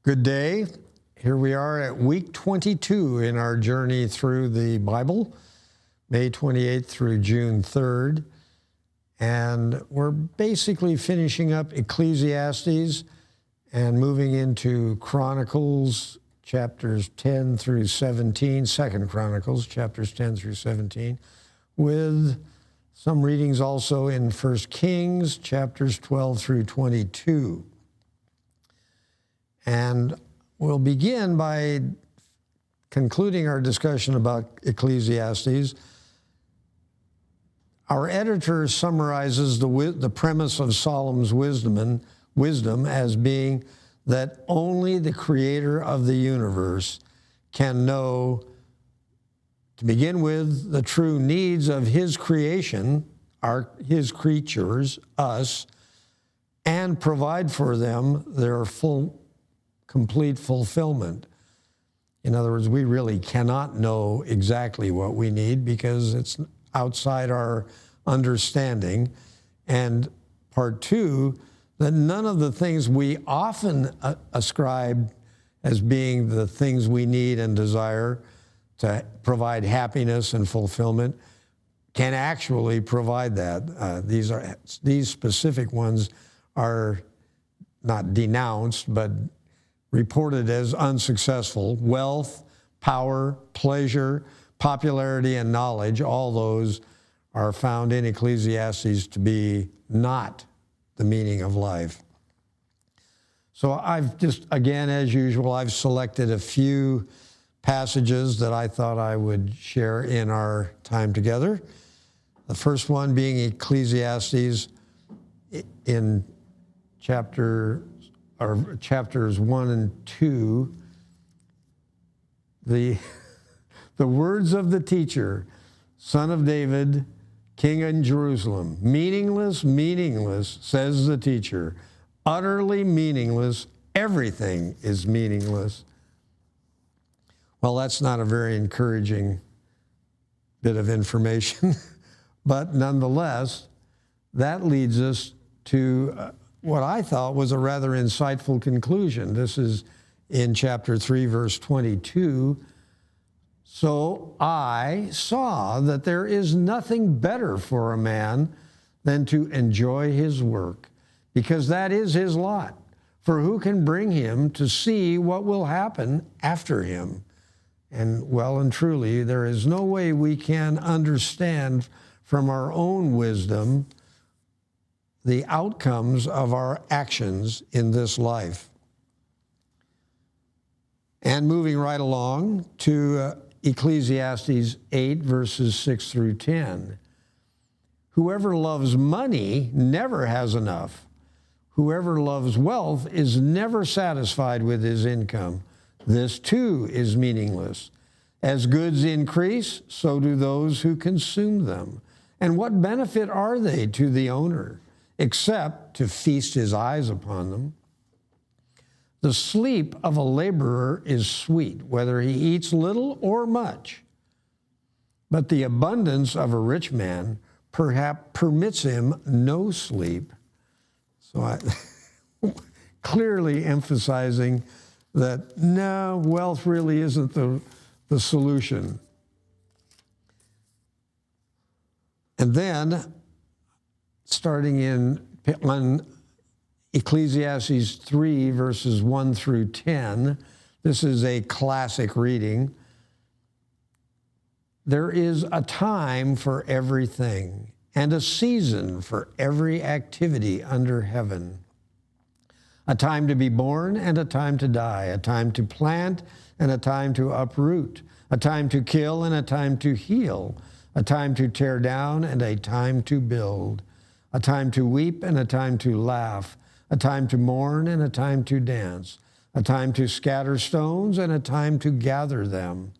Good day. Here we are at week 22 in our journey through the Bible, May 28th through June 3rd. And we're basically finishing up Ecclesiastes and moving into Chronicles chapters 10 through 17, 2 Chronicles chapters 10 through 17, with some readings also in 1 Kings chapters 12 through 22. And we'll begin by concluding our discussion about Ecclesiastes. Our editor summarizes the premise of Solomon's wisdom as being that only the creator of the universe can know, to begin with, the true needs of his creation, his creatures, us, and provide for them their complete fulfillment. In other words, we really cannot know exactly what we need because it's outside our understanding. And part two, that none of the things we often ascribe as being the things we need and desire to provide happiness and fulfillment can actually provide that. These specific ones are not denounced, but reported as unsuccessful. Wealth, power, pleasure, popularity, and knowledge, all those are found in Ecclesiastes to be not the meaning of life. So I've just, again, as usual, I've selected a few passages that I thought I would share in our time together. The first one being Ecclesiastes in chapters 1 and 2, the words of the teacher, son of David, king in Jerusalem. Meaningless, meaningless, says the teacher. Utterly meaningless. Everything is meaningless. Well, that's not a very encouraging bit of information, but nonetheless, that leads us to what I thought was a rather insightful conclusion. This is in chapter 3, verse 22. So I saw that there is nothing better for a man than to enjoy his work, because that is his lot. For who can bring him to see what will happen after him? And well and truly, there is no way we can understand from our own wisdom the outcomes of our actions in this life. And moving right along to Ecclesiastes 8, verses 6 through 10. Whoever loves money never has enough. Whoever loves wealth is never satisfied with his income. This too is meaningless. As goods increase, so do those who consume them. And what benefit are they to the owner, except to feast his eyes upon them? The sleep of a laborer is sweet, whether he eats little or much. But the abundance of a rich man perhaps permits him no sleep. So clearly emphasizing that, no, wealth really isn't the solution. And then, starting on Ecclesiastes 3, verses 1 through 10, this is a classic reading. There is a time for everything, and a season for every activity under heaven. A time to be born and a time to die, a time to plant and a time to uproot, a time to kill and a time to heal, a time to tear down and a time to build, a time to weep and a time to laugh, a time to mourn and a time to dance, a time to scatter stones and a time to gather them,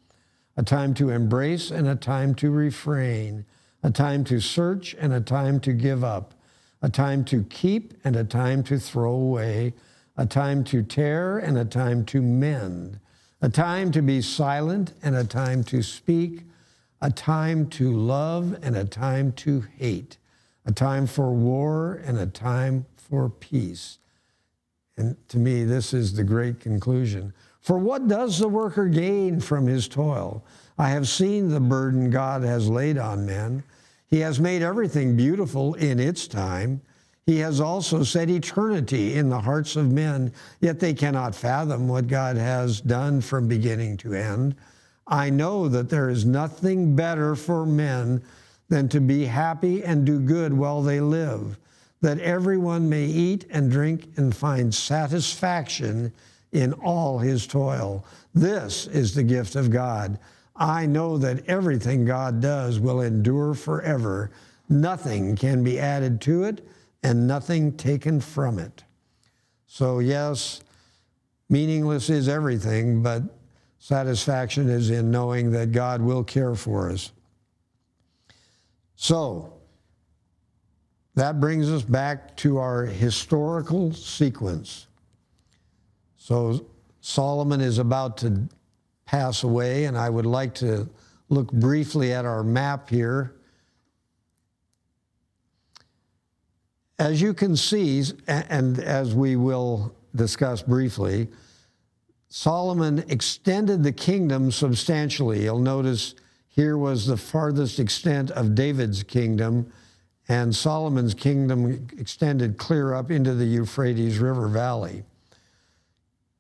a time to embrace and a time to refrain, a time to search and a time to give up, a time to keep and a time to throw away, a time to tear and a time to mend, a time to be silent and a time to speak, a time to love and a time to hate, a time for war and a time for peace. And to me, this is the great conclusion. For what does the worker gain from his toil? I have seen the burden God has laid on men. He has made everything beautiful in its time. He has also set eternity in the hearts of men, yet they cannot fathom what God has done from beginning to end. I know that there is nothing better for men than to be happy and do good while they live, that everyone may eat and drink and find satisfaction in all his toil. This is the gift of God. I know that everything God does will endure forever. Nothing can be added to it, and nothing taken from it. So yes, meaningless is everything, but satisfaction is in knowing that God will care for us. So that brings us back to our historical sequence. So Solomon is about to pass away, and I would like to look briefly at our map here. As you can see, and as we will discuss briefly, Solomon extended the kingdom substantially. You'll notice here was the farthest extent of David's kingdom, and Solomon's kingdom extended clear up into the Euphrates River Valley.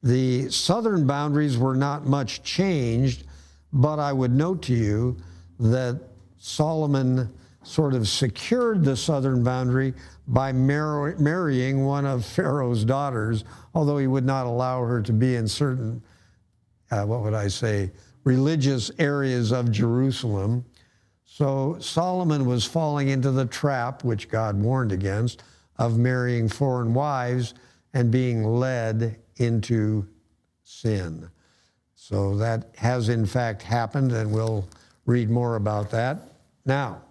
The southern boundaries were not much changed, but I would note to you that Solomon sort of secured the southern boundary by marrying one of Pharaoh's daughters, although he would not allow her to be in certain, religious areas of Jerusalem. So Solomon was falling into the trap, which God warned against, of marrying foreign wives and being led into sin. So that has in fact happened, and we'll read more about that now.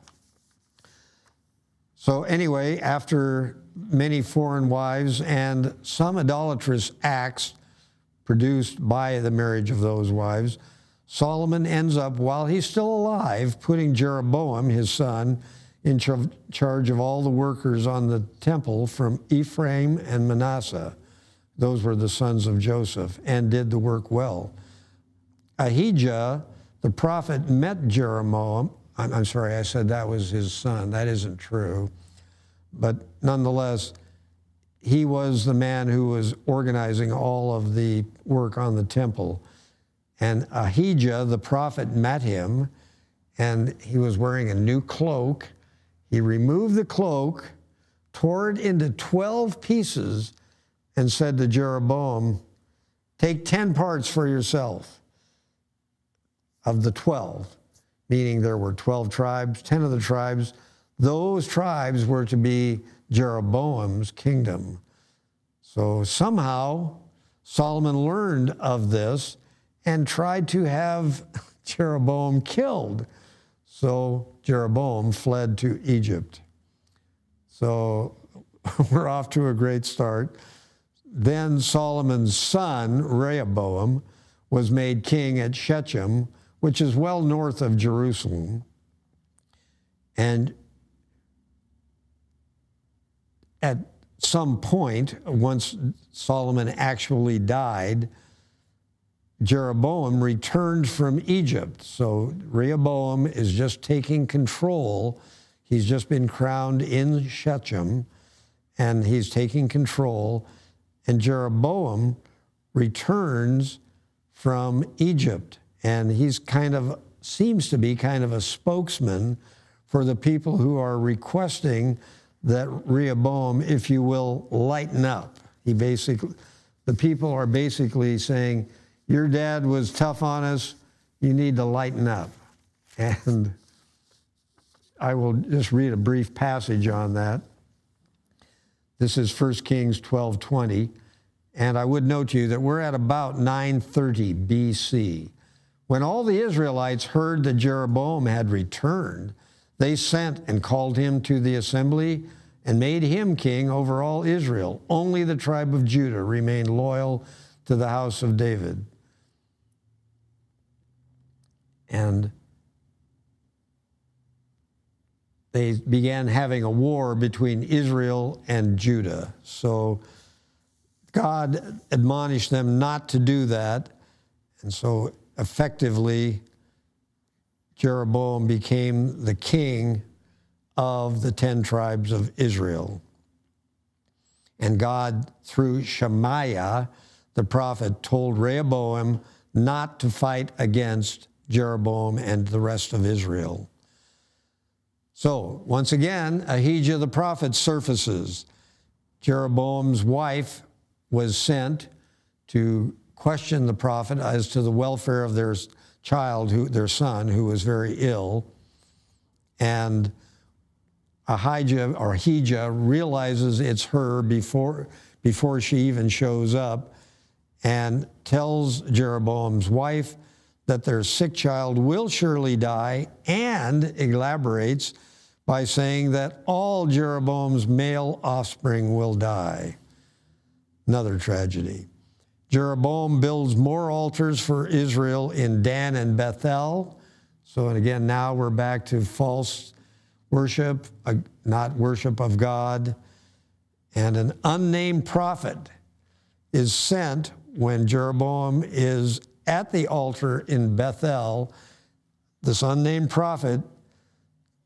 So anyway, after many foreign wives and some idolatrous acts produced by the marriage of those wives, Solomon ends up, while he's still alive, putting Jeroboam, his son, in charge of all the workers on the temple from Ephraim and Manasseh. Those were the sons of Joseph, and did the work well. Ahijah, the prophet, met Jeroboam. I'm sorry, I said that was his son. That isn't true. But nonetheless, he was the man who was organizing all of the work on the temple. And Ahijah, the prophet, met him, and he was wearing a new cloak. He removed the cloak, tore it into 12 pieces, and said to Jeroboam, "Take 10 parts for yourself of the 12, meaning there were 12 tribes, 10 of the tribes. Those tribes were to be Jeroboam's kingdom. So somehow Solomon learned of this and tried to have Jeroboam killed. So Jeroboam fled to Egypt. So we're off to a great start. Then Solomon's son, Rehoboam, was made king at Shechem, which is well north of Jerusalem. And at some point, once Solomon actually died, Jeroboam returned from Egypt. So Rehoboam is just taking control. He's just been crowned in Shechem, and he's taking control. And Jeroboam returns from Egypt, and he's seems to be kind of a spokesman for the people who are requesting that Rehoboam, if you will, lighten up. The people are basically saying, your dad was tough on us, you need to lighten up. And I will just read a brief passage on that. This is 1 Kings 12:20. And I would note to you that we're at about 930 BC. When all the Israelites heard that Jeroboam had returned, they sent and called him to the assembly and made him king over all Israel. Only the tribe of Judah remained loyal to the house of David. And they began having a war between Israel and Judah. So God admonished them not to do that. And so effectively, Jeroboam became the king of the 10 tribes of Israel. And God, through Shemaiah, the prophet, told Rehoboam not to fight against Jeroboam and the rest of Israel. So, once again, Ahijah the prophet surfaces. Jeroboam's wife was sent to question the prophet as to the welfare of their child, their son, who was very ill. And Ahijah realizes it's her before she even shows up, and tells Jeroboam's wife that their sick child will surely die, and elaborates by saying that all Jeroboam's male offspring will die. Another tragedy. Jeroboam builds more altars for Israel in Dan and Bethel. So, and again, now we're back to false worship, not worship of God. And an unnamed prophet is sent when Jeroboam is at the altar in Bethel. This unnamed prophet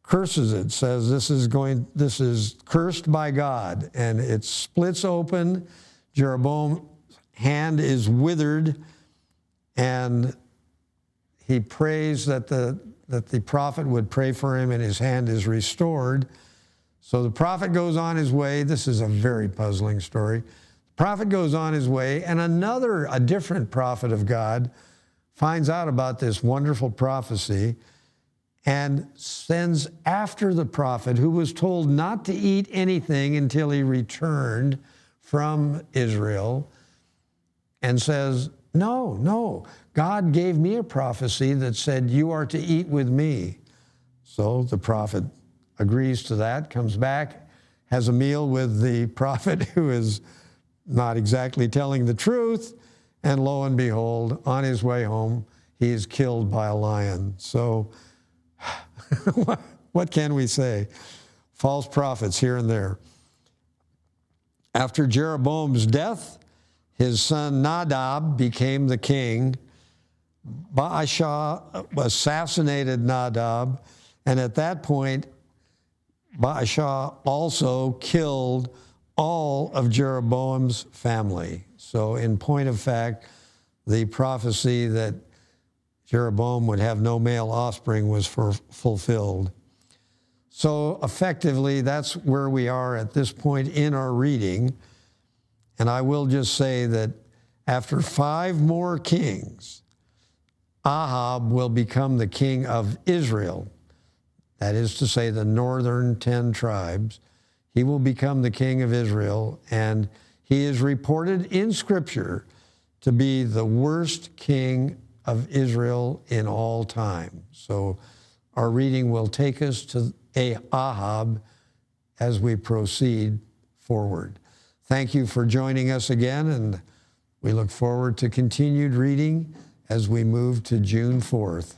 curses it, says this is cursed by God, and it splits open. Jeroboam's hand is withered, and he prays that the prophet would pray for him, and his hand is restored. So the prophet goes on his way. This is a very puzzling story. The prophet goes on his way, and a different prophet of God finds out about this wonderful prophecy and sends after the prophet, who was told not to eat anything until he returned from Israel, and says, no, God gave me a prophecy that said you are to eat with me. So the prophet agrees to that, comes back, has a meal with the prophet who is not exactly telling the truth, and lo and behold, on his way home, he is killed by a lion. So what can we say? False prophets here and there. After Jeroboam's death, his son Nadab became the king. Baasha assassinated Nadab, and at that point, Baasha also killed all of Jeroboam's family. So in point of fact, the prophecy that Jeroboam would have no male offspring was fulfilled. So effectively, that's where we are at this point in our reading. And I will just say that after 5 more kings, Ahab will become the king of Israel. That is to say, the northern 10 tribes. He will become the king of Israel, and he is reported in Scripture to be the worst king of Israel in all time. So our reading will take us to Ahab as we proceed forward. Thank you for joining us again, and we look forward to continued reading as we move to June 4th.